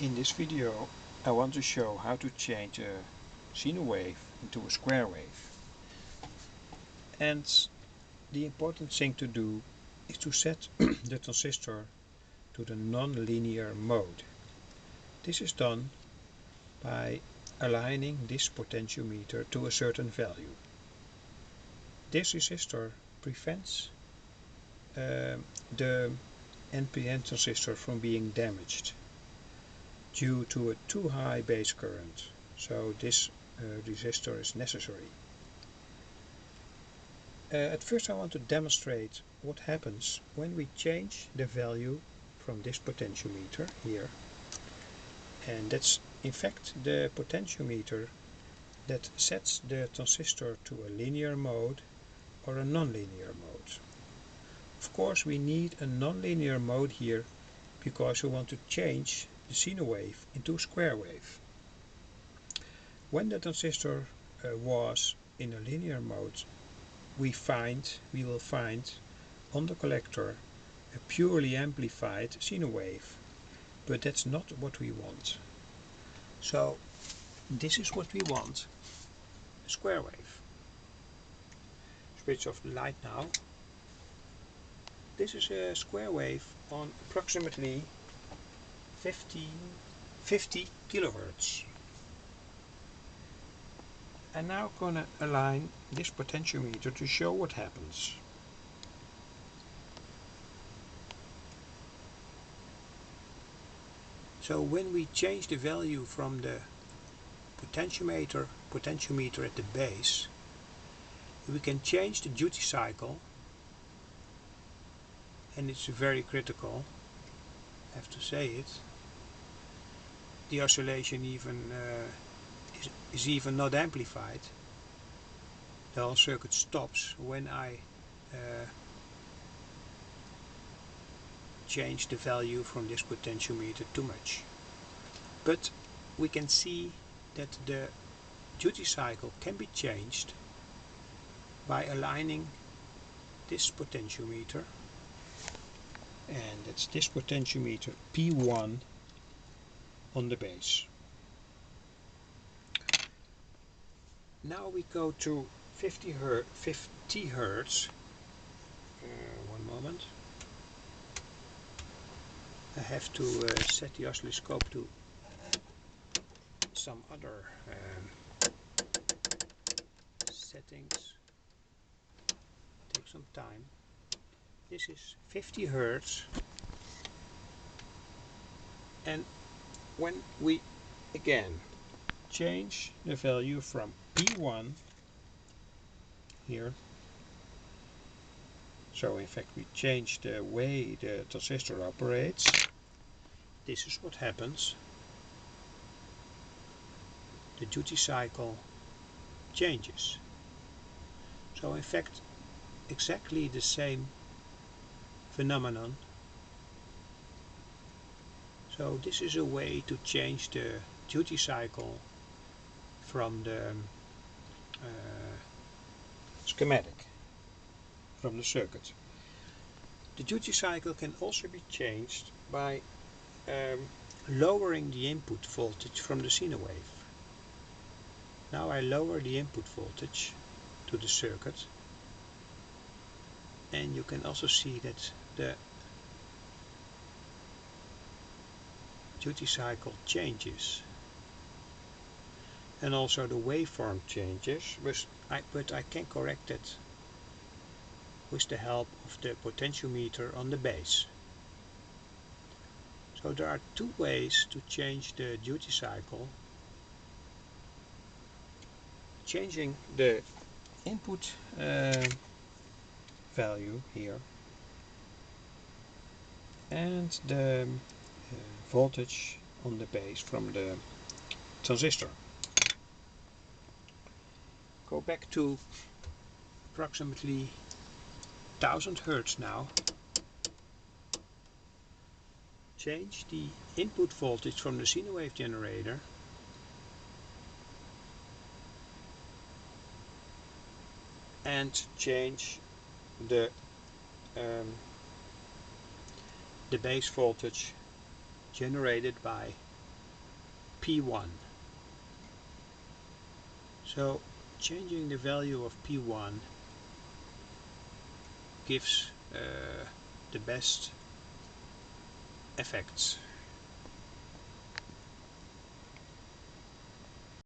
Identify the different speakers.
Speaker 1: In this video I want to show how to change a sine wave into a square wave. And the important thing to do is to set the transistor to the non-linear mode. This is done by aligning this potentiometer to a certain value. This resistor prevents the NPN transistor from being damaged due to a too high base current, so this resistor is necessary. At first I want to demonstrate what happens when we change the value from this potentiometer here, and that's in fact the potentiometer that sets the transistor to a linear mode or a non-linear mode. Of course we need a non-linear mode here because we want to change the sine wave into a square wave. When the transistor was in a linear mode, we will find on the collector a purely amplified sine wave, but that's not what we want. So this is what we want, a square wave. Switch off the light now. This is a square wave on approximately 50 kilohertz. I'm now going to align this potentiometer to show what happens. So when we change the value from the potentiometer at the base, we can change the duty cycle, and it's very critical, I have to say it. The oscillation even is even not amplified. The whole circuit stops when I change the value from this potentiometer too much. But we can see that the duty cycle can be changed by aligning this potentiometer, and that's this potentiometer P1 on the base. Now we go to 50 hertz. One moment. I have to set the oscilloscope to some other settings. Take some time. This is 50 hertz, and when we again change the value from P1 here, so in fact we change the way the transistor operates, this is what happens. The duty cycle changes. So in fact exactly the same phenomenon. So this is a way to change the duty cycle from the schematic, from the circuit. The duty cycle can also be changed by lowering the input voltage from the sine wave. Now I lower the input voltage to the circuit, and you can also see that the duty cycle changes, and also the waveform changes, but I can correct it with the help of the potentiometer on the base. So there are two ways to change the duty cycle: changing the input value here and the voltage on the base from the transistor. Go back to approximately 1000 hertz now. Change the input voltage from the sine wave generator and change the base voltage generated by P1. So changing the value of P1 gives the best effects.